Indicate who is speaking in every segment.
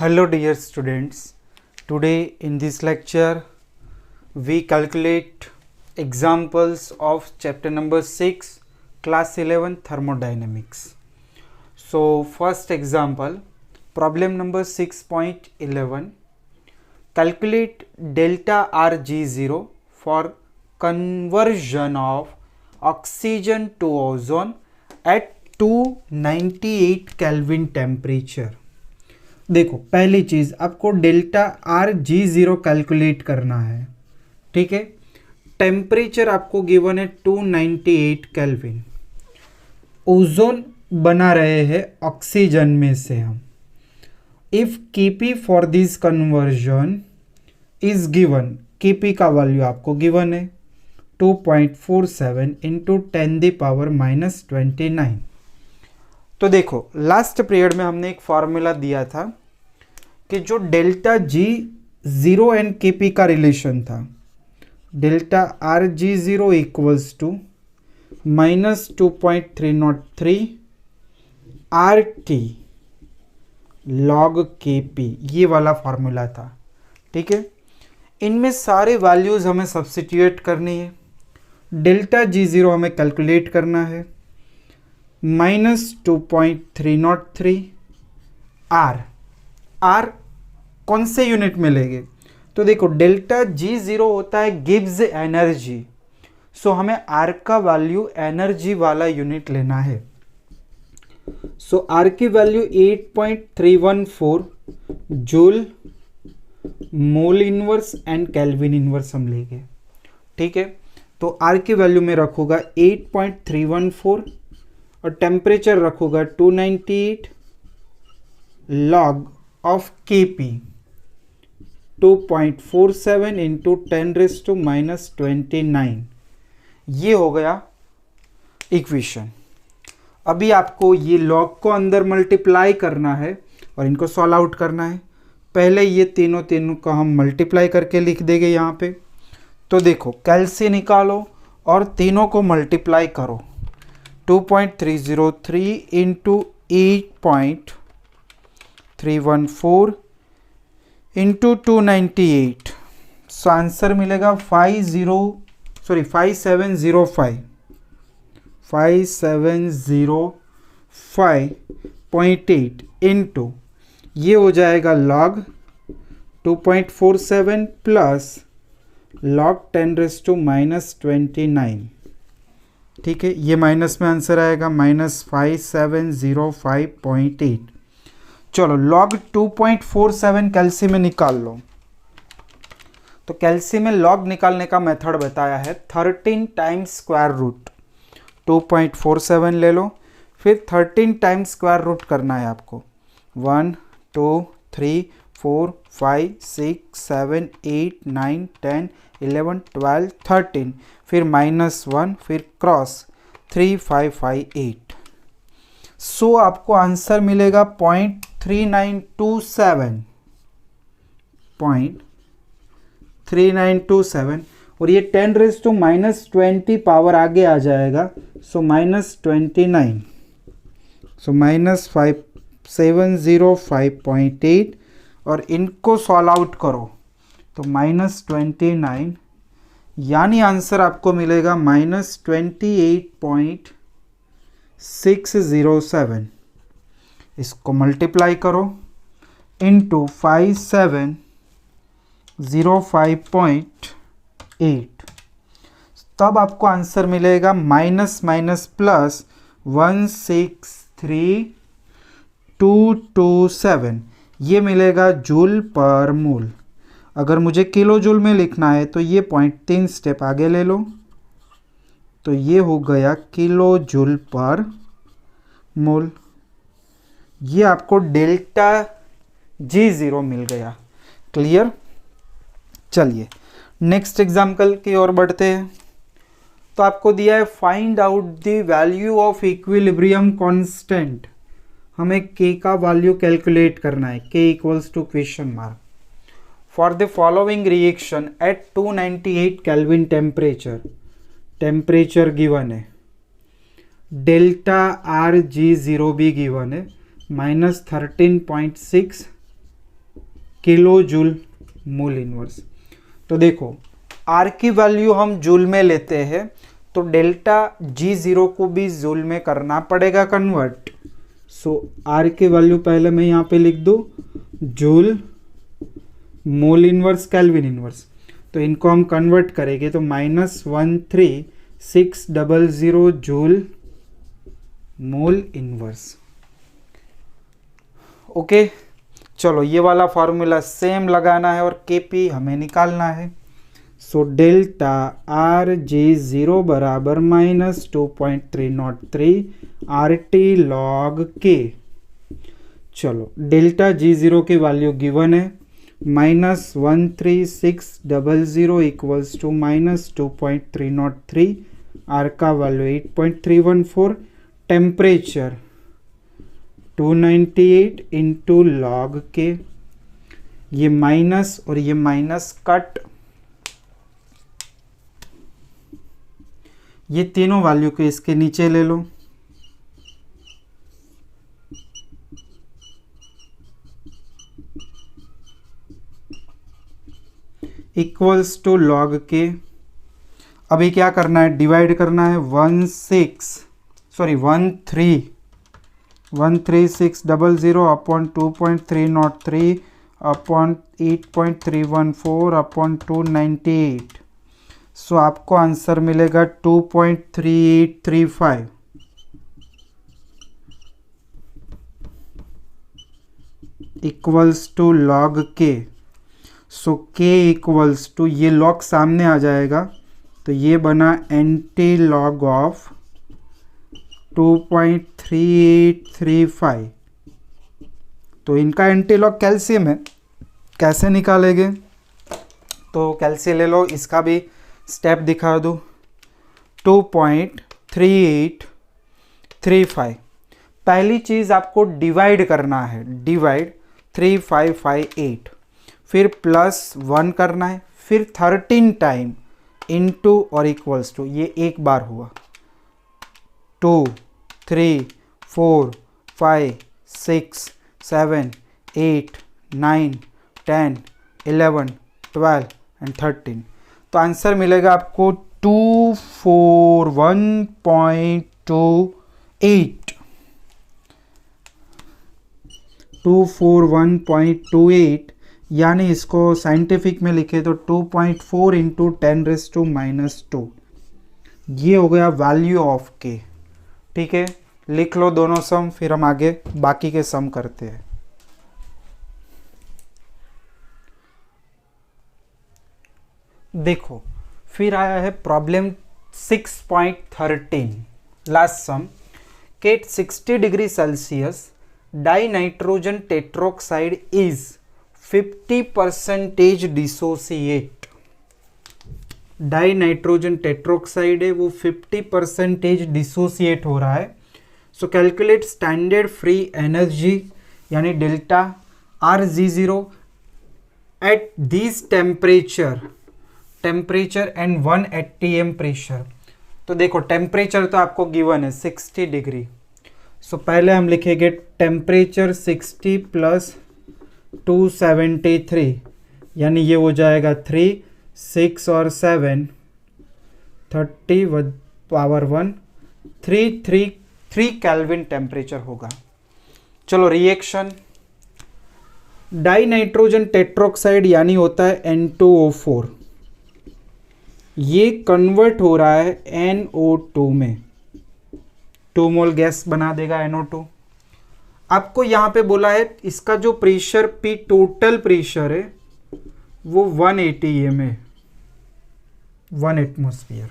Speaker 1: Hello dear students, today in this lecture we calculate examples of chapter number 6 class 11 thermodynamics. So first example, problem number 6.11, calculate delta Rg0 for conversion of oxygen to ozone at 298 Kelvin temperature. देखो पहली चीज आपको delta Rg0 calculate करना है, ठीक है। Temperature आपको given है 298 केल्विन। ओजोन बना रहे हैं ऑक्सीजन में से हम। If Kp for this conversion is given, Kp का वैल्यू आपको गिवन है 2.47 इंटू 10⁻⁻29। तो देखो लास्ट पीरियड में हमने एक फॉर्मूला दिया था कि जो डेल्टा G0 एंड Kp का रिलेशन था, delta Rg0 equals to -2.303 RT log Kp, ये वाला फॉर्मूला था, ठीक है। इनमें सारे वैल्यूज हमें सब्स्टिट्यूट करनी है। डेल्टा G0 हमें कैलकुलेट करना है, -2.303 R कौन से यूनिट में लेंगे? तो देखो डेल्टा G0 होता है गिब्स एनर्जी, सो हमें R का वैल्यू एनर्जी वाला यूनिट लेना है। सो R की value 8.314 joule mole inverse and kelvin inverse हम लेंगे, ठीक है। तो R की वैल्यू में रखूंगा 8.314 और टेम्परेचर रखूंगा 298 log ऑफ Kp 2.47 इंटू 10⁻⁻29। ये हो गया इक्वेशन। अभी आपको ये लॉग को अंदर मल्टीप्लाई करना है और इनको सॉल्व आउट करना है। पहले ये तीनों को हम मल्टीप्लाई करके लिख देंगे यहाँ पे। तो देखो कैल्सी निकालो और तीनों को मल्टीप्लाई करो। 2.303 इंटू 8.314 इंटू 298, सो आंसर मिलेगा 5705.8 इंटू ये हो जाएगा log 2.47 प्लस log 10⁻⁻29, ठीक है। ये माइनस में आंसर आएगा -5705.8। चलो log 2.47 कैल्सी में निकाल लो। तो कैल्सी में log निकालने का मेथड बताया है 13 टाइम्स स्क्वायर रूट। 2.47 ले लो, फिर 13 टाइम्स स्क्वायर रूट करना है आपको। 1 2 3 4 5 6 7 8 9 10 11 12 13, फिर -1, फिर क्रॉस 3558। सो आपको आंसर मिलेगा 0.3927 और ये 10⁻⁻20 पावर आगे आ जाएगा, सो -29, सो -5705.8 और इनको सॉल्व आउट करो तो -29, यानी आंसर आपको मिलेगा -28.607। इसको मल्टीप्लाई करो इंटू 5705.8, तब आपको आंसर मिलेगा -163,227। ये मिलेगा जूल पर मोल। अगर मुझे किलो जूल में लिखना है तो ये 0.3 स्टेप आगे ले लो, तो ये हो गया किलो जूल पर मोल। ये आपको डेल्टा G0 मिल गया। क्लियर? चलिए नेक्स्ट एग्जाम्पल की ओर बढ़ते हैं। तो आपको दिया है find out the value of equilibrium constant. हमें K का वैल्यू कैलकुलेट करना है, K equals to question mark for the following reaction at 298 kelvin temperature given है, डेल्टा Rg0 भी गिवन है -13.6 किलो जूल मोल इनवर्स। तो देखो आर की वैल्यू हम जूल में लेते हैं, तो डेल्टा G0 को भी जूल में करना पड़ेगा कन्वर्ट। सो आर की वैल्यू पहले मैं यहाँ पे लिख दूँ, joule mole inverse kelvin inverse. तो इनको हम कन्वर्ट करेंगे तो -13600 जूल मोल इनवर्स। ओके, चलो ये वाला फॉर्मूला सेम लगाना है और Kp हमें निकालना है। सो डेल्टा Rg0 बराबर -2.303 RT log K। चलो डेल्टा G0 की वैल्यू गिवन है, -13600 इक्वल्स टू -2.303, आर का वैल्यू 8.314, टेम्परेचर 298 इंटू लॉग के, ये माइनस और ये माइनस कट, ये तीनों वैल्यू को इसके नीचे ले लो। इक्वल्स टू लॉग के। अभी क्या करना है, डिवाइड करना है 13600 अपॉन 2.303 अपॉन 8.314 अपॉन 298। सो आपको आंसर मिलेगा 2.3835 इक्वल्स टू लॉग के। सो के इक्वल्स टू, ये लॉग सामने आ जाएगा तो ये बना एंटी लॉग ऑफ 2.3835। तो इनका एंटी लॉग कैल्शियम है, कैसे निकालेंगे, तो कैल्शियम ले लो, इसका भी स्टेप दिखा दो। 2.3835, पहली चीज़ आपको डिवाइड करना है, डिवाइड 3558, फिर +1 करना है, फिर 13 टाइम इनटू और इक्वल्स टू, ये एक बार हुआ, 2 3 4 5 6 7 8 9 10 11 12 एंड 13। तो आंसर मिलेगा आपको 241.28। 241.28, यानी इसको साइंटिफिक में लिखे तो 2.4 इंटू 10⁻²। ये हो गया वैल्यू ऑफ के। ठीक है, लिख लो दोनों सम, फिर हम आगे बाकी के सम करते हैं। देखो फिर आया है प्रॉब्लम 6.13, लास्ट सम, के 60 degree Celsius dinitrogen tetroxide is 50% dissociate. Dinitrogen tetroxide है, वो 50% डिसोसिएट हो रहा है। So calculate standard free energy यानी delta Rg0 at this temperature and 1 atm pressure. तो देखो टेम्परेचर तो आपको गिवन है 60 डिग्री। सो पहले हम लिखेंगे टेम्परेचर 60 प्लस 273, यानी ये हो जाएगा 3 6 और 7 30 पावर 1 3 केल्विन टेम्परेचर होगा। चलो रिएक्शन, डाई नाइट्रोजन टेट्रोक्साइड यानी होता है N2O4, ये कन्वर्ट हो रहा है NO2 में, 2 मोल गैस बना देगा NO2। आपको यहाँ पे बोला है इसका जो प्रेशर P टोटल प्रेशर है वो 1 atm है, 1 एटमॉस्फेयर,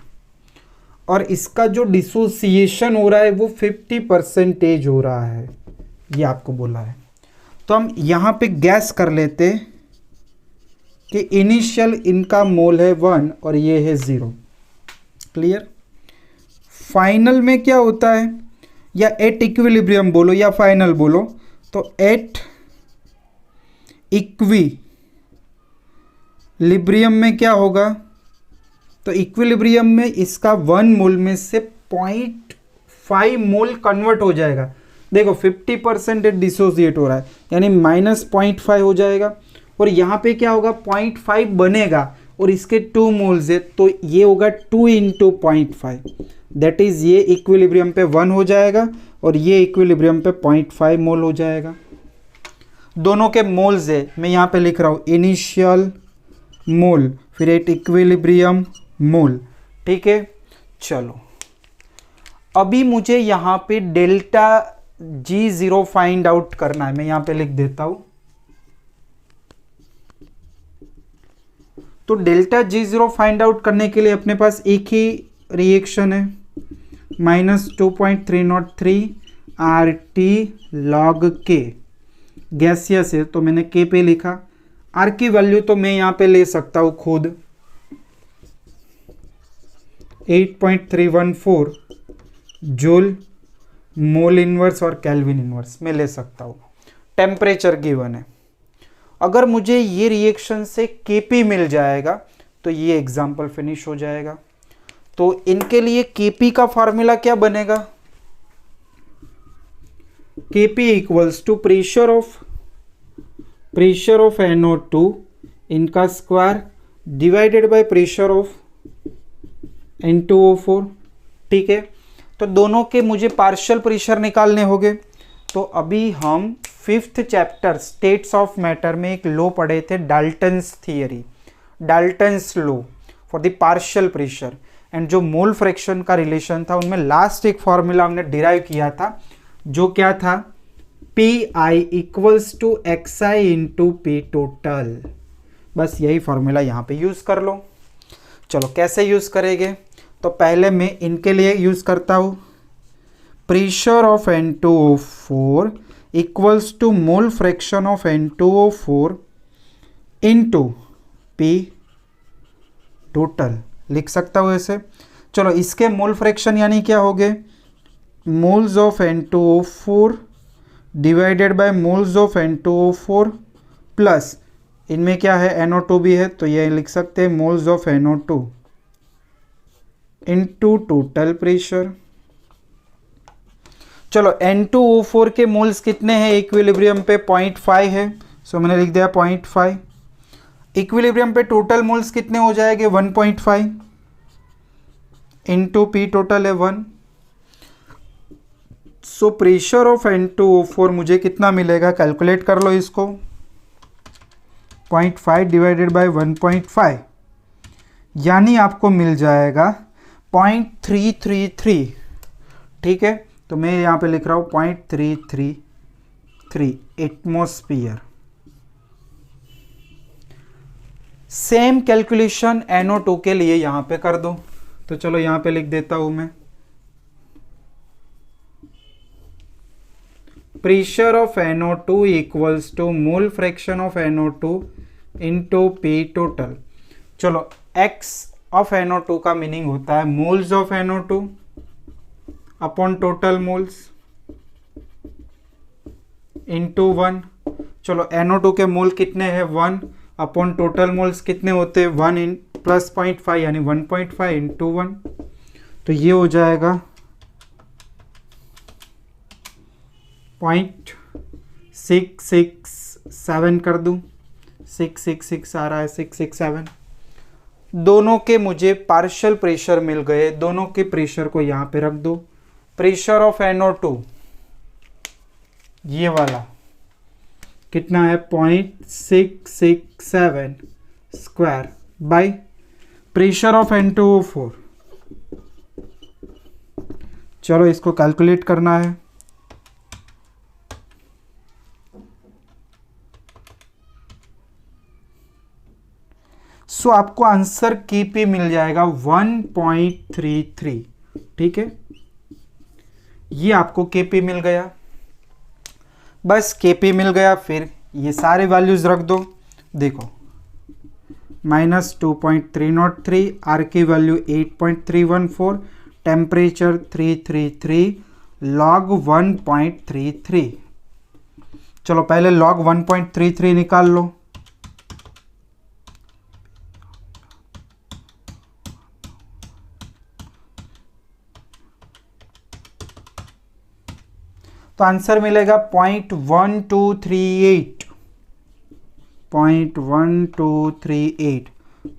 Speaker 1: और इसका जो डिसोसिएशन हो रहा है वो 50% हो रहा है, ये आपको बोला है। तो हम यहाँ पे गैस कर लेते कि इनिशियल इनका मोल है 1 और ये है 0। क्लियर। फाइनल में क्या होता है, या एट इक्विलिब्रियम बोलो या फाइनल बोलो, तो एट इक्विलिब्रियम में क्या होगा, तो इक्विलिब्रियम में इसका 1 मोल में से 0.5 मोल कन्वर्ट हो जाएगा। देखो 50% डिसोसिएट हो रहा है, यानी -0.5 हो जाएगा, और यहाँ पे क्या होगा 0.5 बनेगा और इसके 2 मोल्स है तो ये होगा 2 इंटू 0.5, दैट इज ये इक्विलिब्रियम पे 1 हो जाएगा और ये इक्विलिब्रियम पे 0.5 मोल हो जाएगा। दोनों के मोल्स है, मैं यहाँ पे लिख रहा हूँ इनिशियल मोल फिर एट इक्विलिब्रियम मोल, ठीक है। चलो अभी मुझे यहाँ पे डेल्टा G0 फाइंड आउट करना है, मैं यहाँ पे लिख देता हूँ। तो डेल्टा G0 फाइंड आउट करने के लिए अपने पास एक ही रिएक्शन है, -2.303 RT log K, गैसियस है तो मैंने K पे लिखा। R की वैल्यू तो मैं यहाँ पे ले सकता हूँ खुद, 8.314 जूल मोल इनवर्स और केल्विन इनवर्स में ले सकता हूँ। टेम्परेचर गिवन है, अगर मुझे ये रिएक्शन से Kp मिल जाएगा तो ये एग्जाम्पल फिनिश हो जाएगा। तो इनके लिए Kp का फॉर्मूला क्या बनेगा, Kp equals to pressure of NO2 इनका square divided by pressure of N2O4, ठीक है। तो दोनों के मुझे पार्शियल प्रेशर निकालने होंगे। तो अभी हम 5th chapter states of matter में एक लॉ पढ़े थे, Dalton's theory, Dalton's law for the partial pressure and जो मोल फ्रैक्शन का रिलेशन था उनमें लास्ट एक फॉर्मूला हमने डिराइव किया था जो क्या था, PI equals to XI into P total. बस यही फॉर्मूला यहाँ पे यूज़ कर लो। चलो कैसे यूज़ करेंगे, तो पहले मैं इनके लिए यूज़ करता हूँ, pressure of N2O4 equals to mole fraction of N2O4 into P total, लिख सकता हूँ ऐसे। चलो इसके मोल फ्रैक्शन यानी क्या हो गए, moles of N2O4 divided by moles of N2O4 plus इनमें क्या है NO2 भी है तो ये लिख सकते हैं moles of NO2 into total pressure. चलो N2O4 के मोल्स कितने हैं इक्विलिब्रियम पे, 0.5 है, सो मैंने लिख दिया 0.5। इक्विलिब्रियम पे टोटल मोल्स कितने हो जाएंगे 1.5 इंटू P टोटल है 1। सो प्रेशर ऑफ N2O4 मुझे कितना मिलेगा, कैलकुलेट कर लो इसको, 0.5 डिवाइडेड बाय 1.5 यानी आपको मिल जाएगा 0.333, ठीक है। तो मैं यहाँ पे लिख रहा हूँ 0.333 एटमॉस्फेयर। सेम कैलकुलेशन NO2 के लिए यहाँ पे कर दो, तो चलो यहाँ पे लिख देता हूँ मैं, pressure of NO2 equals to mole fraction of NO2 into P total. चलो X ऑफ NO2 का मीनिंग होता है moles of NO2 upon total moles into 1। चलो NO2 के मोल कितने हैं 1 अपॉन टोटल मोल्स कितने होते हैं 1 इन प्लस 0.5 यानी 1.5 इंटू 1, तो ये हो जाएगा 0.667 कर दूं, 666 आ रहा है, 667। दोनों के मुझे पार्शियल प्रेशर मिल गए, दोनों के प्रेशर को यहाँ पे रख दो। प्रेशर ऑफ NO2 ये वाला कितना है 0.667 square by pressure of N2O4। चलो इसको कैलकुलेट करना है, सो आपको आंसर Kp मिल जाएगा 1.33, ठीक है। ये आपको Kp मिल गया, बस Kp मिल गया, फिर ये सारे वैल्यूज रख दो। देखो -2.303, R की वैल्यू 8.314, टेम्परेचर 333, log 1.33। चलो पहले log 1.33 निकाल लो। तो आंसर मिलेगा 0.1238, 0.1238,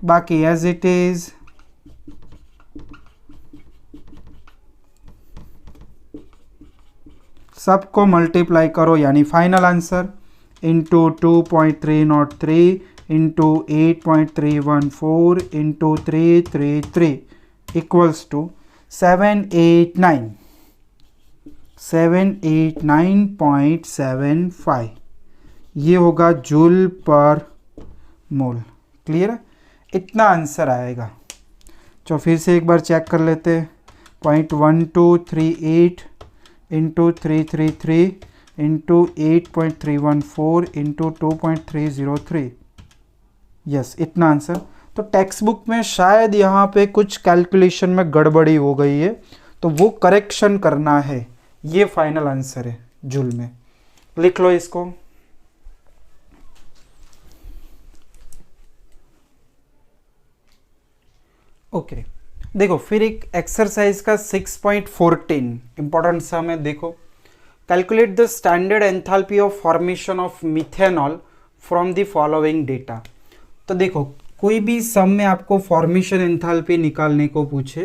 Speaker 1: बाकी एज इट इज। सबको मल्टीप्लाई करो यानी final answer into 2.303 into 8.314 into 333 equals to 789.75। ये होगा जूल पर मोल। क्लियर है, इतना आंसर आएगा। तो फिर से एक बार चेक कर लेते हैं। 0.1238 इंटू 333 इंटू 8.314 इंटू 2.303, यस इतना आंसर। तो टेक्स्ट बुक में शायद यहाँ पे कुछ कैलकुलेशन में गड़बड़ी हो गई है, तो वो करेक्शन करना है। ये फाइनल आंसर है जूल में, लिख लो इसको। ओके देखो फिर एक एक्सरसाइज का 6.14 इंपॉर्टेंट सम है। देखो, calculate the standard enthalpy of formation of methanol from the following data. तो देखो कोई भी सम में आपको फॉर्मेशन एंथैल्पी निकालने को पूछे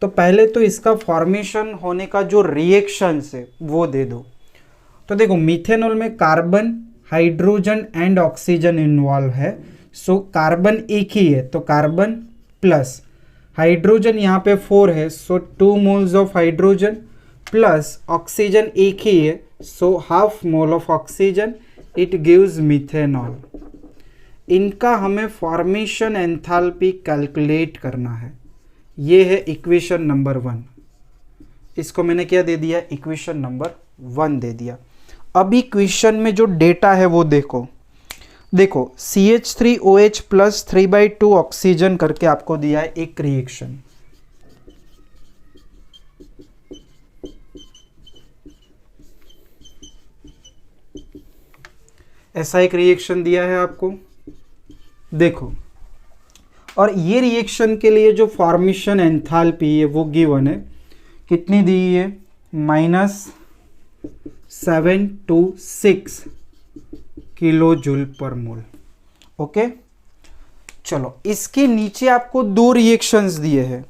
Speaker 1: तो पहले तो इसका फॉर्मेशन होने का जो रिएक्शंस है वो दे दो। तो देखो मिथेनॉल में carbon, hydrogen and oxygen involve है। सो कार्बन एक ही है तो कार्बन प्लस हाइड्रोजन यहाँ पे 4 है, सो 2 moles of hydrogen plus oxygen एक ही है, so half mole of oxygen, it gives methanol. इनका हमें फॉर्मेशन एंथैल्पी कैलकुलेट करना है। ये है इक्वेशन नंबर 1। इसको मैंने क्या दे दिया, इक्वेशन नंबर 1 दे दिया। अब इक्वेशन में जो डेटा है वो देखो CH3OH प्लस 3/2 ऑक्सीजन करके आपको दिया है एक रिएक्शन। ऐसा एक रिएक्शन दिया है आपको, देखो। और ये रिएक्शन के लिए जो फॉर्मेशन एंथैल्पी है वो गिवन है, कितनी दी है, -726 किलो जूल पर मोल। ओके चलो, इसके नीचे आपको 2 रिएक्शंस दिए हैं।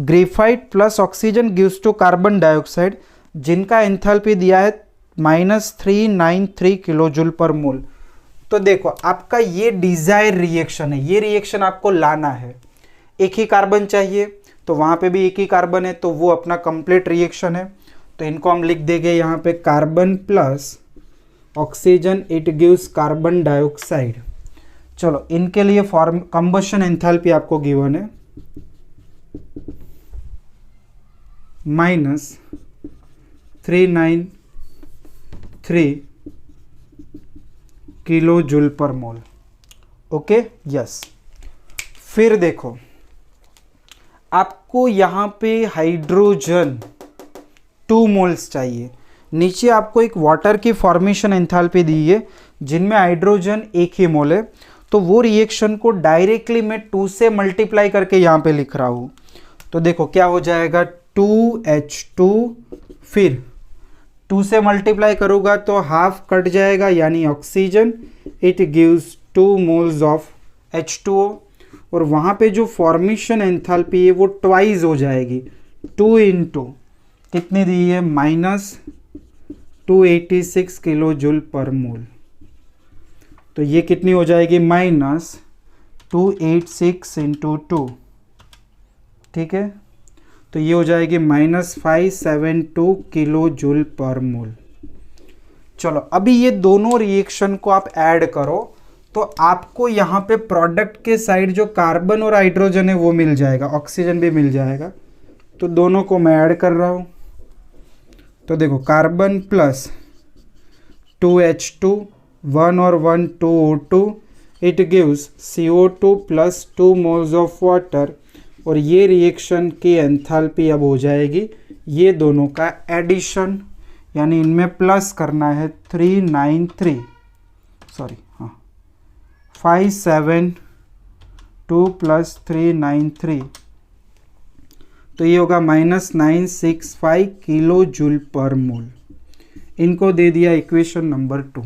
Speaker 1: Graphite plus oxygen gives to carbon dioxide, जिनका एंथैल्पी दिया है -393 किलो जूल पर मोल। तो देखो आपका ये डिजायर रिएक्शन है, ये रिएक्शन आपको लाना है। एक ही कार्बन चाहिए तो वहां पे भी एक ही कार्बन है, तो वो अपना कंप्लीट रिएक्शन है। तो इनको हम लिख देंगे यहाँ पे carbon plus oxygen, it gives carbon dioxide. चलो इनके लिए कंबशन एंथैल्पी आपको गिवन है -393 किलो जूल पर मोल। Okay yes. फिर देखो आपको यहाँ पे हाइड्रोजन 2 मोल्स चाहिए। नीचे आपको एक वाटर की फॉर्मेशन एंथैल्पी दी है जिनमें हाइड्रोजन एक ही मोल है, तो वो रिएक्शन को डायरेक्टली मैं 2 से मल्टीप्लाई करके यहाँ पे लिख रहा हूँ। तो देखो क्या हो जाएगा, 2H2, फिर 2 से मल्टीप्लाई करूँगा तो हाफ कट जाएगा यानी oxygen, it gives 2 moles of H2O। और वहाँ पे जो फॉर्मेशन एंथैल्पी है वो ट्वाइस हो जाएगी, 2 इंटू कितनी दी है, -286 किलो जूल पर मोल। तो ये कितनी हो जाएगी, -286 इंटू 2, ठीक है। तो ये हो जाएगी -572 किलो जूल पर मोल। चलो अभी ये दोनों रिएक्शन को आप ऐड करो तो आपको यहाँ पे प्रोडक्ट के साइड जो कार्बन और हाइड्रोजन है वो मिल जाएगा, ऑक्सीजन भी मिल जाएगा। तो दोनों को मैं ऐड कर रहा हूँ। तो देखो कार्बन प्लस 2H2, 1 और 1 2O2, it gives CO2 plus 2 moles of water. और ये रिएक्शन की एंथैल्पी अब हो जाएगी ये दोनों का एडिशन, यानी इनमें प्लस करना है 572 प्लस 393, तो ये होगा -965 किलो जूल पर मोल। इनको दे दिया इक्वेशन नंबर 2।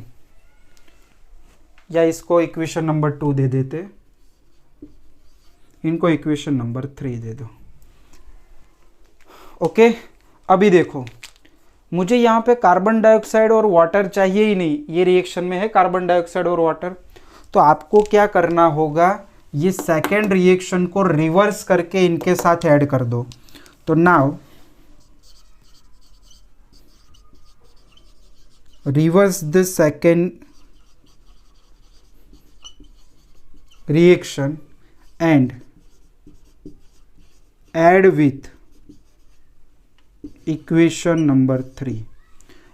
Speaker 1: या इसको इक्वेशन नंबर 2 दे देते, इनको इक्वेशन नंबर 3 दे दो। ओके, अभी देखो मुझे यहाँ पे कार्बन डाइऑक्साइड और वाटर चाहिए ही नहीं, ये रिएक्शन में है कार्बन डाइऑक्साइड और वाटर। तो आपको क्या करना होगा, ये सेकेंड रिएक्शन को रिवर्स करके इनके साथ ऐड कर दो। तो now reverse this second reaction and add with equation number 3।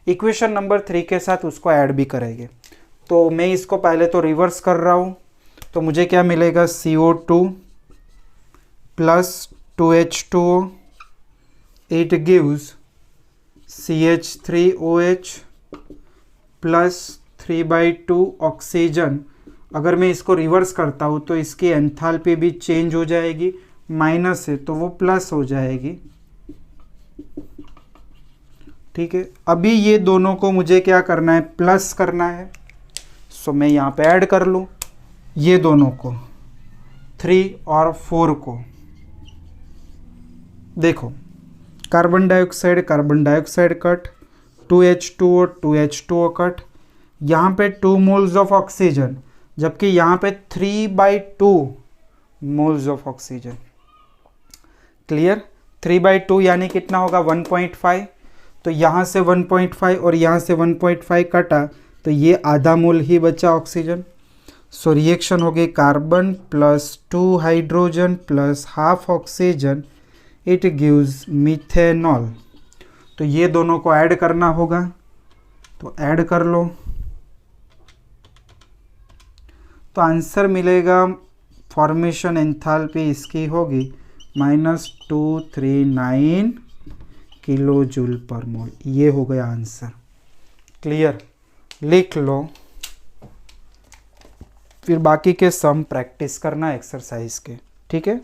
Speaker 1: Equation number 3 के साथ उसको ऐड भी करेंगे। तो मैं इसको पहले तो रिवर्स कर रहा हूँ, तो मुझे क्या मिलेगा, CO2 plus 2H2O, it gives CH3OH plus 3/2 oxygen. अगर मैं इसको रिवर्स करता हूँ तो इसकी एंथैल्पी भी चेंज हो जाएगी, माइनस है तो वो प्लस हो जाएगी। ठीक है, अभी ये दोनों को मुझे क्या करना है, प्लस करना है। सो मैं यहाँ पे ऐड कर लूँ ये दोनों को, 3 और 4 को। देखो carbon dioxide cut, 2H2O 2H2O cut, यहाँ पे 2 मोल्स ऑफ ऑक्सीजन, जबकि यहाँ पे 3/2 मोल्स ऑफ ऑक्सीजन। क्लियर, 3/2 यानी कितना होगा, 1.5। तो यहाँ से 1.5 और यहाँ से 1.5 कटा, तो ये आधा मोल ही बचा ऑक्सीजन। सो रिएक्शन हो गई carbon plus 2 hydrogen plus half oxygen, it gives methanol. तो ये दोनों को ऐड करना होगा, तो ऐड कर लो। तो आंसर मिलेगा, फॉर्मेशन एंथैल्पी इसकी होगी -239 किलो जूल पर मोल। ये हो गया आंसर। क्लियर, लिख लो। फिर बाकी के सम प्रैक्टिस करना एक्सरसाइज के, ठीक है।